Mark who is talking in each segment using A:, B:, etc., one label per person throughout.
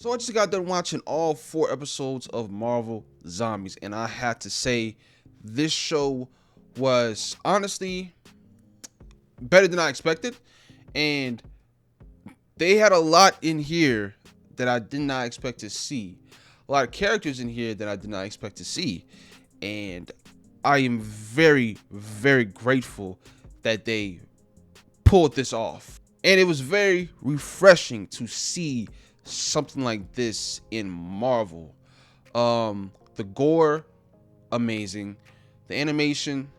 A: So I just got done watching all 4 episodes of Marvel Zombies, and I had to say, this show was honestly better than I expected. And they had a lot in here that I did not expect to see. A lot of characters in here that I did not expect to see. And I am very, very grateful that they pulled this off. And it was very refreshing to see something like this in Marvel. The gore, amazing. The animation,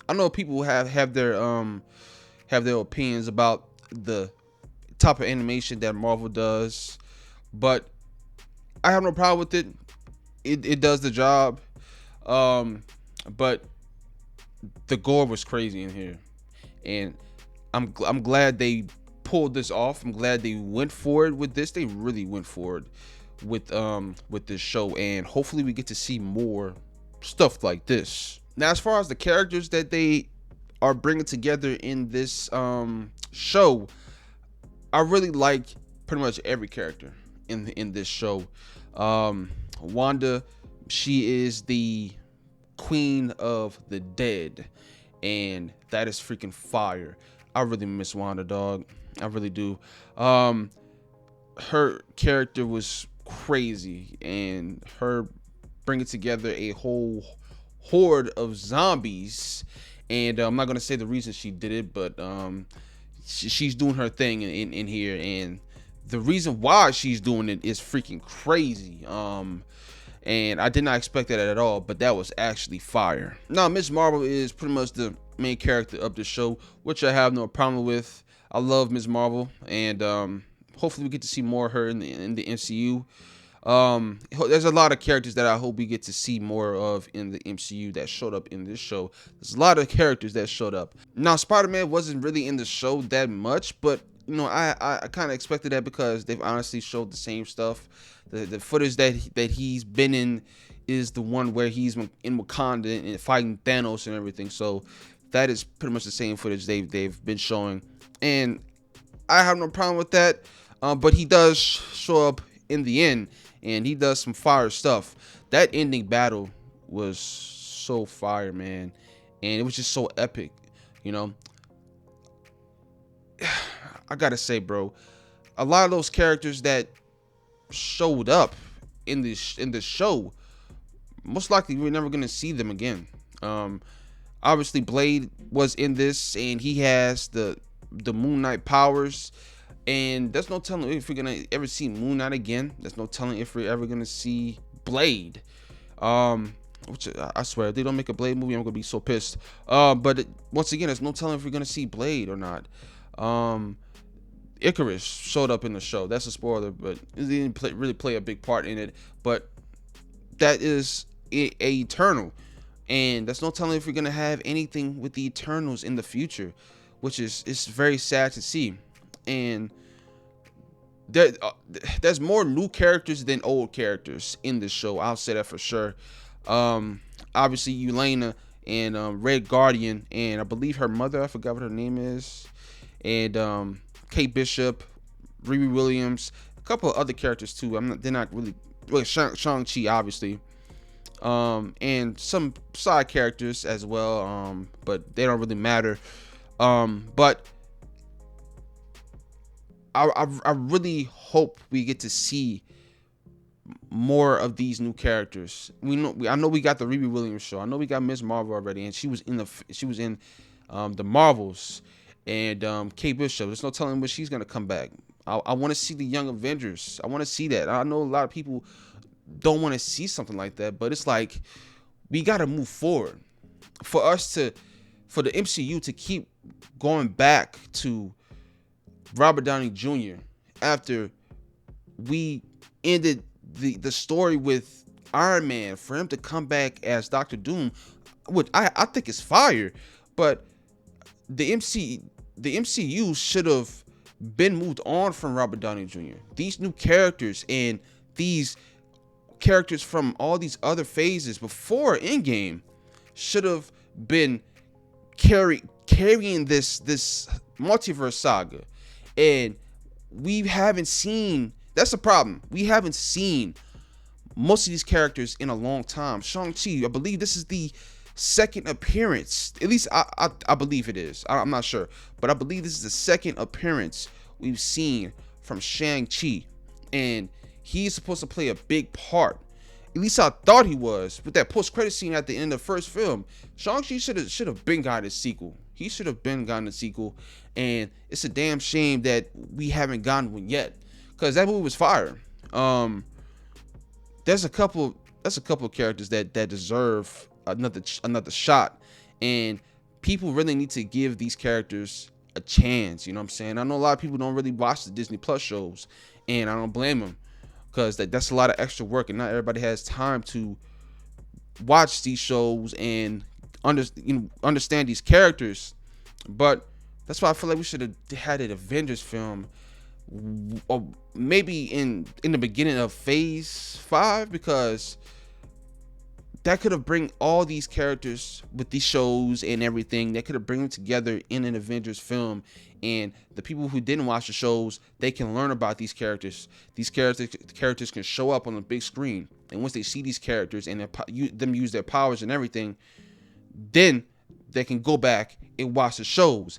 A: I know people have their opinions about the type of animation that Marvel does, but I have no problem with it. It does the job. But the gore was crazy in here, and I'm glad they pulled this off. I'm glad they went for it with this. They really went for it with this show, and hopefully we get to see more stuff like this. Now, as far as the characters that they are bringing together in this show, I really like pretty much every character in this show. Wanda, she is the queen of the dead, and that is freaking fire. I really miss Wanda, dog. I really do. Her character was crazy, and her bringing together a whole horde of zombies. And I'm not gonna say the reason she did it, but she's doing her thing in here, and the reason why she's doing it is freaking crazy. And I did not expect that at all, but that was actually fire. Now, Miss Marvel is pretty much the main character of the show, which I have no problem with. I love Miss Marvel, and hopefully we get to see more of her in the MCU. There's a lot of characters that I hope we get to see more of in the MCU that showed up in this show. There's a lot of characters that showed up. Now, Spider-Man wasn't really in the show that much, but you know, I kind of expected that because they've honestly showed the same stuff. The footage that he's been in is the one where he's in Wakanda and fighting Thanos and everything. So that is pretty much the same footage they've been showing, and I have no problem with that. But he does show up in the end, and he does some fire stuff. That ending battle was so fire, man, and it was just so epic. You know, I gotta say, bro, a lot of those characters that showed up in the show, most likely we're never gonna see them again. Obviously Blade was in this, and he has the Moon Knight powers, and there's no telling if we're gonna ever see Moon Knight again. There's no telling if we're ever gonna see Blade. Which I swear, if they don't make a Blade movie, I'm gonna be so pissed. But once again, there's no telling if we're gonna see Blade or not. Icarus showed up in the show. That's a spoiler, but he didn't really play a big part in it. But that is a Eternal, and that's no telling if we're gonna have anything with the Eternals in the future, which is it's very sad to see. And there's more new characters than old characters in this show. I'll say that for sure. Obviously Yelena and Red Guardian, and I believe her mother, I forgot what her name is, and Kate Bishop, Riri Williams, a couple of other characters too. They're not really Shang-Chi, obviously, and some side characters as well, but they don't really matter. But I really hope we get to see more of these new characters. I know we got the Riri Williams show. I know we got Miss Marvel already, and she was in the Marvels, and Kate Bishop. There's no telling when she's gonna come back. I want to see the Young Avengers. I want to see that. I know a lot of people don't want to see something like that, but it's like we got to move forward for the MCU to keep going back to Robert Downey Jr. after we ended the story with Iron Man, for him to come back as Doctor Doom, which I think is fire, but the MCU should have been moved on from Robert Downey Jr. These new characters and these characters from all these other phases before Endgame should have been carrying this multiverse saga, and we haven't seen That's the problem. We haven't seen most of these characters in a long time. Shang-Chi, I believe this is the second appearance. At least I believe it is. I'm not sure, but I believe this is the second appearance we've seen from Shang-Chi, and he's supposed to play a big part. At least I thought he was. With that post-credit scene at the end of the first film, Shang-Chi should have been gotten a sequel. He should have been gotten a sequel, and it's a damn shame that we haven't gotten one yet, because that movie was fire. There's a couple of characters that deserve another shot, and people really need to give these characters a chance. You know what I'm saying? I know a lot of people don't really watch the Disney Plus shows, and I don't blame them, because that's a lot of extra work, and not everybody has time to watch these shows and understand these characters. But that's why I feel like we should have had an Avengers film, or maybe in the beginning of Phase 5, because that could have bring all these characters with these shows and everything. That could have bring them together in an Avengers film, and the people who didn't watch the shows, they can learn about these characters. These characters can show up on the big screen, and once they see these characters and them use their powers and everything, then they can go back and watch the shows.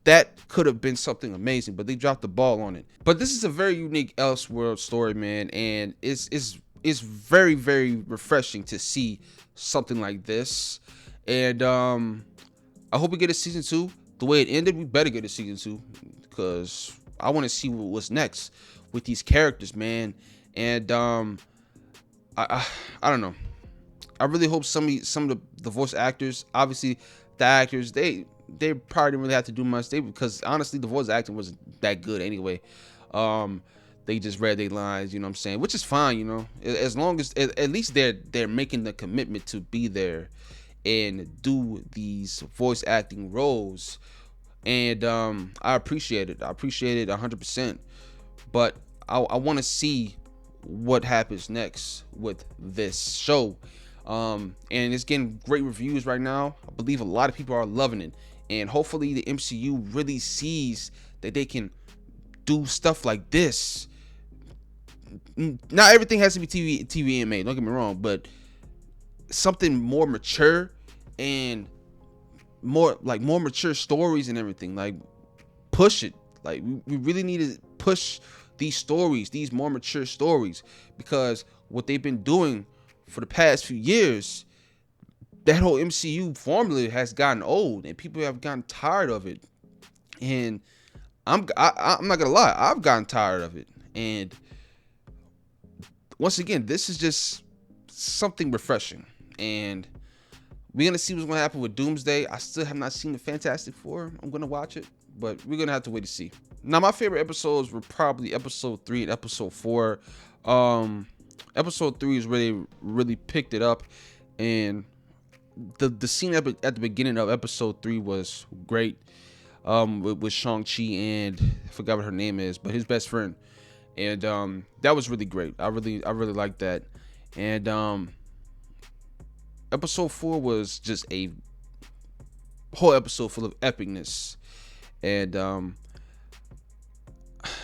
A: That could have been something amazing, but they dropped the ball on it. But this is a very unique Elseworld story, man, and it's very, very refreshing to see something like this. And I hope we get a season 2. The way it ended, we better get a season 2, because I want to see what's next with these characters, man. And I don't know. I really hope some of the voice actors, obviously the actors, they probably didn't really have to do much, because honestly the voice acting wasn't that good anyway. They just read their lines, you know what I'm saying, which is fine, you know, as long as at least they're making the commitment to be there and do these voice acting roles. And I appreciate it 100%. But I want to see what happens next with this show. And it's getting great reviews right now. I believe a lot of people are loving it, and hopefully the MCU really sees that they can do stuff like this. Not everything has to be TV anime, don't get me wrong, but something more mature and more mature stories and everything. Like, push it. Like, we really need to push these stories, these more mature stories, because what they've been doing for the past few years, that whole MCU formula has gotten old, and people have gotten tired of it. And I'm not gonna lie, I've gotten tired of it. And once again, this is just something refreshing, and we're gonna see what's gonna happen with Doomsday. I still have not seen the Fantastic Four. I'm gonna watch it, but we're gonna have to wait to see. Now, my favorite episodes were probably episode 3 and episode 4. Episode 3 is really picked it up, and the scene at the beginning of episode 3 was great. With Shang-Chi and I forgot what her name is, but his best friend, and that was really great. I really liked that. And episode 4 was just a whole episode full of epicness, and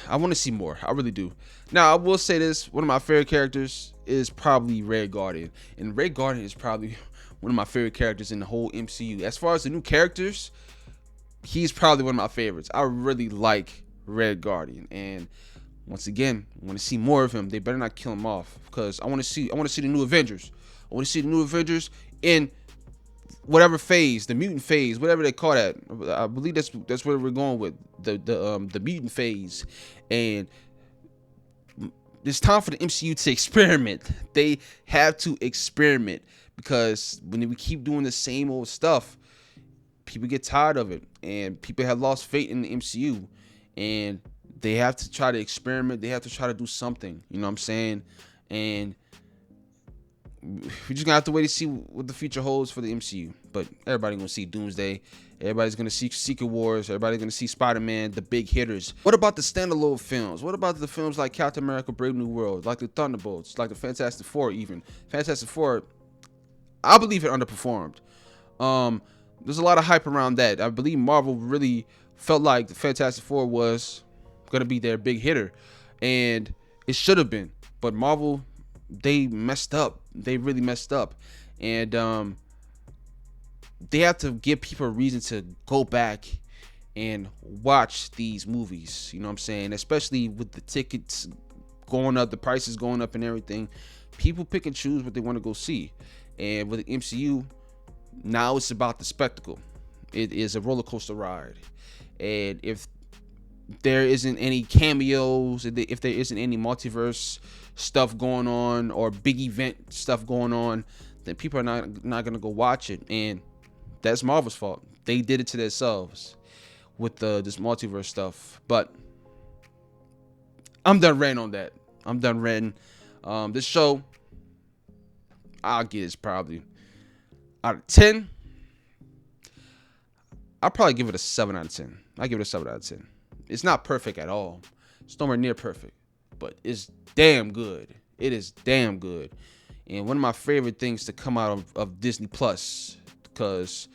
A: I want to see more. I really do. Now, I will say this: one of my favorite characters is probably Red Guardian, and Red Guardian is probably one of my favorite characters in the whole MCU. As far as the new characters, he's probably one of my favorites. I really like Red Guardian, and once again, I want to see more of him. They better not kill him off, because I want to see the new Avengers. I want to see the new Avengers in whatever phase, the mutant phase, whatever they call that. I believe that's where we're going with the mutant phase. And it's time for the MCU to experiment. They have to experiment, because when we keep doing the same old stuff, people get tired of it, and people have lost faith in the MCU, and they have to try to experiment. They have to try to do something, you know what I'm saying? And we're just gonna have to wait to see what the future holds for the MCU. But everybody's gonna see Doomsday. Everybody's gonna see Secret Wars. Everybody's gonna see Spider-Man, the big hitters. What about the standalone films? What about the films like Captain America: Brave New World, like the Thunderbolts, like the Fantastic Four? Even Fantastic Four, I believe it underperformed. There's a lot of hype around that. I believe Marvel really felt like the Fantastic Four was gonna be their big hitter, and It should have been, but Marvel, they messed up. They really messed up, and they have to give people a reason to go back and watch these movies. You know what I'm saying? Especially with the tickets going up, the prices going up, and everything. People pick and choose what they want to go see, and with the MCU, now it's about the spectacle. It is a roller coaster ride, and if there isn't any cameos, if there isn't any multiverse stuff going on or big event stuff going on, then people are not gonna go watch it, and that's Marvel's fault. They did it to themselves with this multiverse stuff. But I'm done ranting on that. I'm done ranting. This show, I'll get is probably out of 10. I'll probably give it a 7 out of 10. I give it a 7 out of 10. It's not perfect at all. It's nowhere near perfect, but it's damn good. It is damn good. And one of my favorite things to come out of Disney Plus, because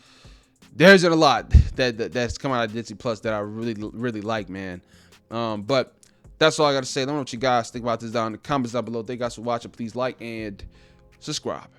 A: there's a lot that's come out of Disney Plus that I really like, man. But that's all I got to say. Let me know what you guys think about this down in the comments down below. Thank you guys for watching. Please like and subscribe.